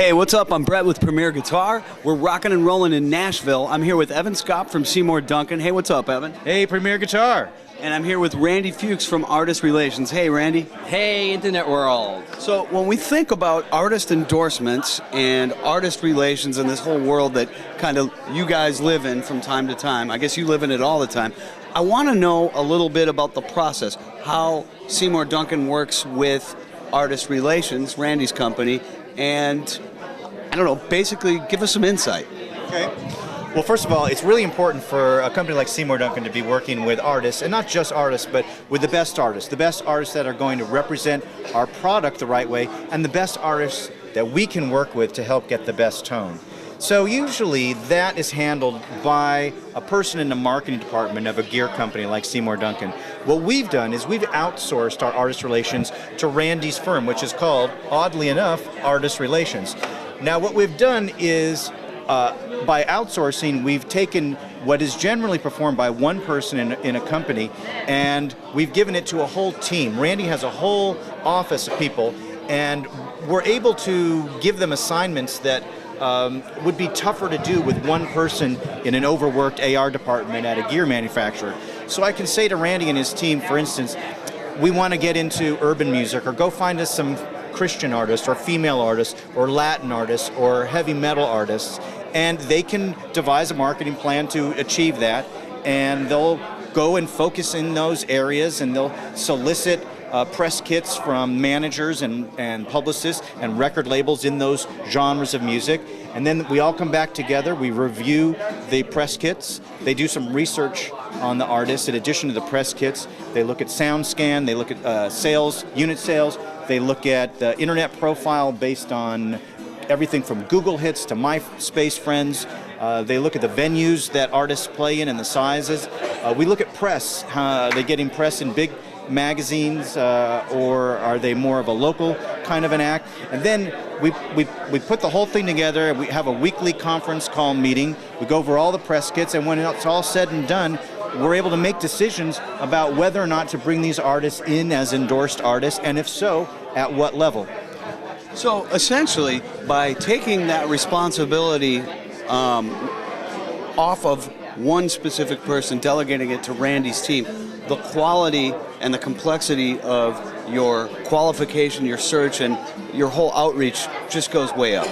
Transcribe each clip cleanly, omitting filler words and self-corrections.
Hey, what's up? I'm Brett with Premier Guitar. We're rocking and rolling in Nashville. I'm here with Evan Scott from Seymour Duncan. Hey, what's up, Evan? Hey, Premier Guitar. And I'm here with Randy Fuchs from Artist Relations. Hey, Randy. Hey, Internet World. So when we think about artist endorsements and artist relations and this whole world that kind of you guys live in from time to time, I guess you live in it all the time, I want to know a little bit about the process, how Seymour Duncan works with Artist Relations, Randy's company, and I don't know, basically give us some insight. Okay. Well, first of all, it's really important for a company like Seymour Duncan to be working with artists, and not just artists, but with the best artists that are going to represent our product the right way, and the best artists that we can work with to help get the best tone. So usually that is handled by a person in the marketing department of a gear company like Seymour Duncan. What we've done is we've outsourced our artist relations to Randy's firm, which is called, oddly enough, Artist Relations. Now what we've done is by outsourcing, we've taken what is generally performed by one person in a company, and we've given it to a whole team. Randy has a whole office of people, and we're able to give them assignments that would be tougher to do with one person in an overworked AR department at a gear manufacturer. So I can say to Randy and his team, for instance, we want to get into urban music, or go find us some Christian artists or female artists or Latin artists or heavy metal artists, and they can devise a marketing plan to achieve that, and they'll go and focus in those areas, and they'll solicit press kits from managers and publicists and record labels in those genres of music, and then we all come back together, we review the press kits, they do some research on the artists in addition to the press kits, they look at SoundScan, they look at sales, unit sales, they look at the internet profile based on everything from Google hits to MySpace friends. They look at the venues that artists play in and the sizes. We look at press. Are they getting press in big magazines, or are they more of a local kind of an act? And then we put the whole thing together. We have a weekly conference call meeting. We go over all the press kits, and when it's all said and done, we're able to make decisions about whether or not to bring these artists in as endorsed artists, and if so, at what level. So essentially, by taking that responsibility off of one specific person, delegating it to Randy's team, the quality and the complexity of your qualification, your search, and your whole outreach just goes way up.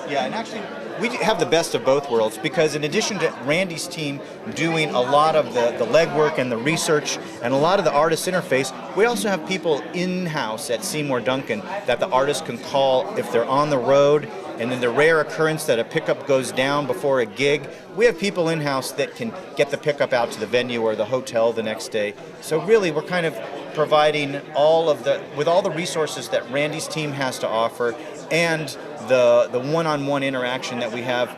Yeah, and actually, we have the best of both worlds, because in addition to Randy's team doing a lot of the legwork and the research and a lot of the artist interface, we also have people in-house at Seymour Duncan that the artists can call if they're on the road, and in the rare occurrence that a pickup goes down before a gig, we have people in-house that can get the pickup out to the venue or the hotel the next day. So really, we're kind of providing with all the resources that Randy's team has to offer, and the one-on-one interaction that we have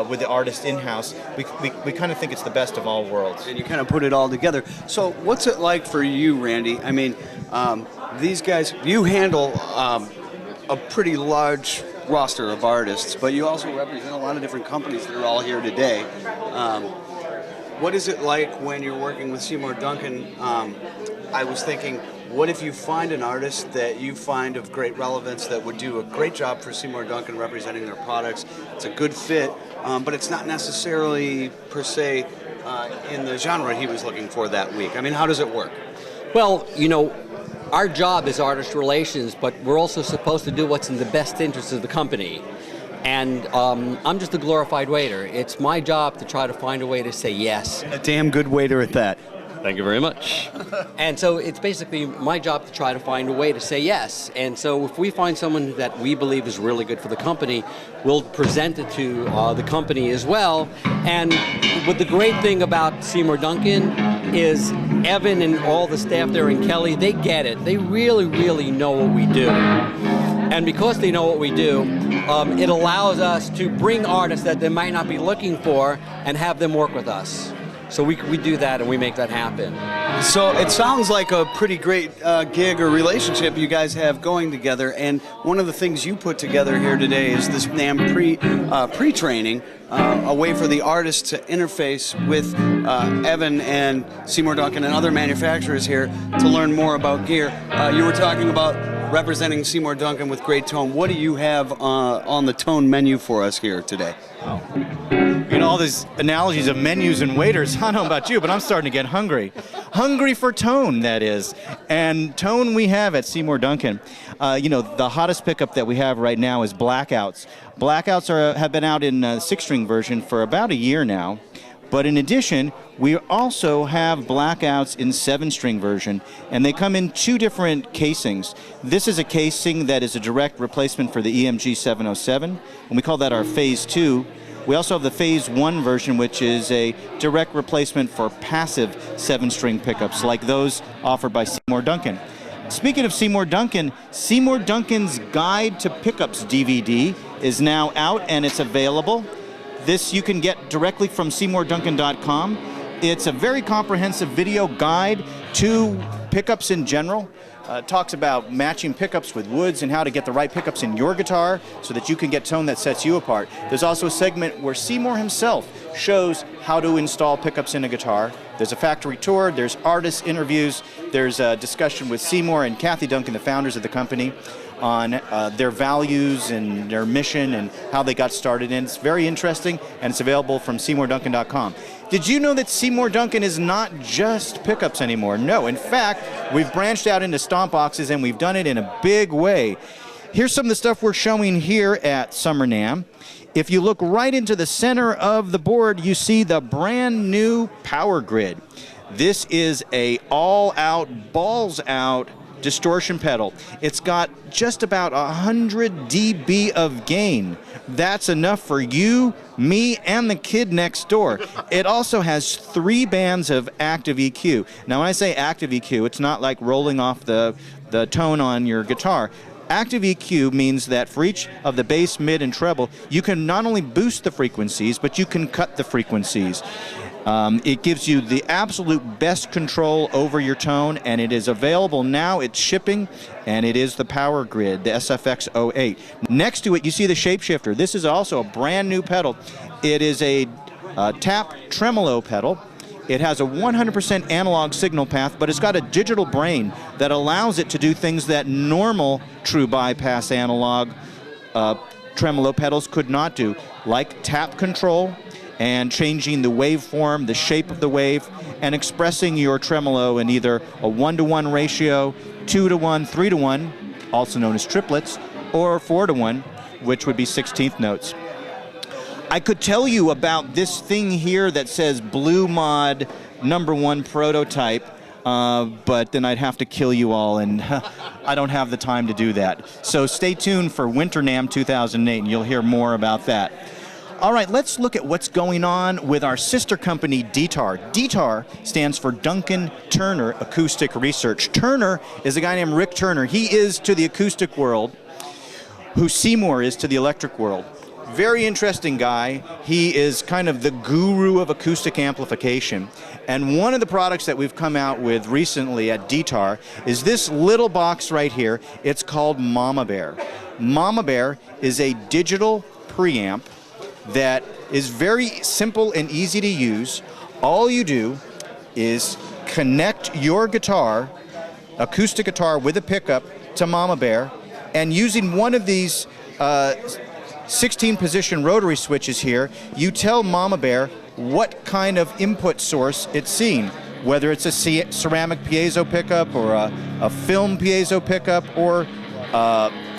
with the artist in-house, we kind of think it's the best of all worlds. And you kind of put it all together. So what's it like for you, Randy? I mean, these guys, you handle a pretty large roster of artists, but you also represent a lot of different companies that are all here today. What is it like when you're working with Seymour Duncan? I was thinking, what if you find an artist that you find of great relevance that would do a great job for Seymour Duncan representing their products? It's a good fit, but it's not necessarily per se in the genre he was looking for that week. I mean, how does it work? Well, you know, our job is artist relations, but we're also supposed to do what's in the best interest of the company. And I'm just a glorified waiter. It's my job to try to find a way to say yes. A damn good waiter at that. Thank you very much. And so it's basically my job to try to find a way to say yes. And so if we find someone that we believe is really good for the company, we'll present it to the company as well. And what the great thing about Seymour Duncan is Evan and all the staff there and Kelly, they get it. They really, really know what we do. And because they know what we do, it allows us to bring artists that they might not be looking for and have them work with us. So we do that, and we make that happen. So it sounds like a pretty great gig or relationship you guys have going together. And one of the things you put together here today is this NAMM pre-training, a way for the artists to interface with Evan and Seymour Duncan and other manufacturers here to learn more about gear. You were talking about representing Seymour Duncan with great tone. What do you have on the tone menu for us here today? You know, all these analogies of menus and waiters, I don't know about you, but I'm starting to get hungry. Hungry for tone, that is. And tone we have at Seymour Duncan. You know, the hottest pickup that we have right now is Blackouts. Blackouts have been out in 6-string version for about a year now. But in addition, we also have Blackouts in 7-string version, and they come in 2 different casings. This is a casing that is a direct replacement for the EMG 707, and we call that our Phase 2. We also have the Phase 1 version, which is a direct replacement for passive 7-string pickups, like those offered by Seymour Duncan. Speaking of Seymour Duncan, Seymour Duncan's Guide to Pickups DVD is now out, and it's available. This you can get directly from SeymourDuncan.com. It's a very comprehensive video guide to pickups in general. Talks about matching pickups with woods and how to get the right pickups in your guitar so that you can get tone that sets you apart. There's also a segment where Seymour himself shows how to install pickups in a guitar. There's a factory tour, there's artist interviews, there's a discussion with Seymour and Kathy Duncan, the founders of the company, on their values and their mission and how they got started. And it's very interesting, and it's available from SeymourDuncan.com. Did you know that Seymour Duncan is not just pickups anymore? No, in fact, we've branched out into stomp boxes, and we've done it in a big way. Here's some of the stuff we're showing here at Summer NAMM. If you look right into the center of the board, you see the brand new Power Grid. This is a all-out, balls-out distortion pedal. It's got just about 100 dB of gain. That's enough for you, me, and the kid next door. It also has 3 bands of active EQ. Now, when I say active EQ, it's not like rolling off the tone on your guitar. Active EQ means that for each of the bass, mid, and treble, you can not only boost the frequencies, but you can cut the frequencies. It gives you the absolute best control over your tone, and it is available now. It's shipping, and it is the Power Grid, the SFX08. Next to it, you see the Shapeshifter. This is also a brand new pedal. It is a tap tremolo pedal. It has a 100% analog signal path, but it's got a digital brain that allows it to do things that normal true bypass analog tremolo pedals could not do, like tap control and changing the waveform, the shape of the wave, and expressing your tremolo in either a 1-to-1 ratio, 2-to-1, 3-to-1, also known as triplets, or 4-to-1, which would be 16th notes. I could tell you about this thing here that says Blue Mod #1 prototype, but then I'd have to kill you all, and I don't have the time to do that. So stay tuned for Winter NAMM 2008, and you'll hear more about that. All right, let's look at what's going on with our sister company, D-Tar. D-Tar stands for Duncan Turner Acoustic Research. Turner is a guy named Rick Turner. He is to the acoustic world who Seymour is to the electric world. Very interesting guy. He is kind of the guru of acoustic amplification. And one of the products that we've come out with recently at D-Tar is this little box right here. It's called Mama Bear. Mama Bear is a digital preamp that is very simple and easy to use. All you do is connect your guitar, acoustic guitar with a pickup, to Mama Bear, and using one of these 16-position rotary switches here, you tell Mama Bear what kind of input source it's seeing, whether it's a ceramic piezo pickup or a film piezo pickup or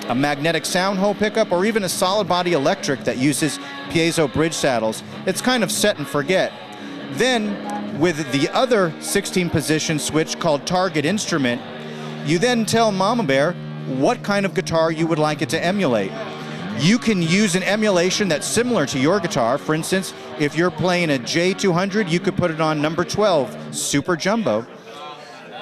a magnetic sound hole pickup, or even a solid body electric that uses piezo bridge saddles. It's kind of set and forget. Then with the other 16-position switch called Target Instrument, you then tell Mama Bear what kind of guitar you would like it to emulate. You can use an emulation that's similar to your guitar. For instance, if you're playing a J200, you could put it on number 12, Super Jumbo.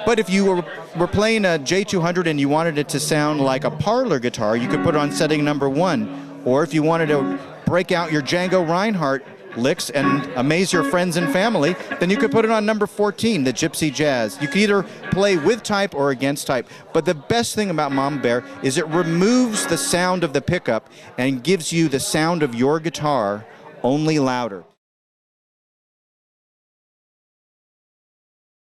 But if you were playing a J200 and you wanted it to sound like a parlor guitar, you could put it on setting number 1. Or if you wanted to break out your Django Reinhardt licks and amaze your friends and family, then you could put it on number 14, the Gypsy Jazz. You could either play with type or against type. But the best thing about Mama Bear is it removes the sound of the pickup and gives you the sound of your guitar, only louder.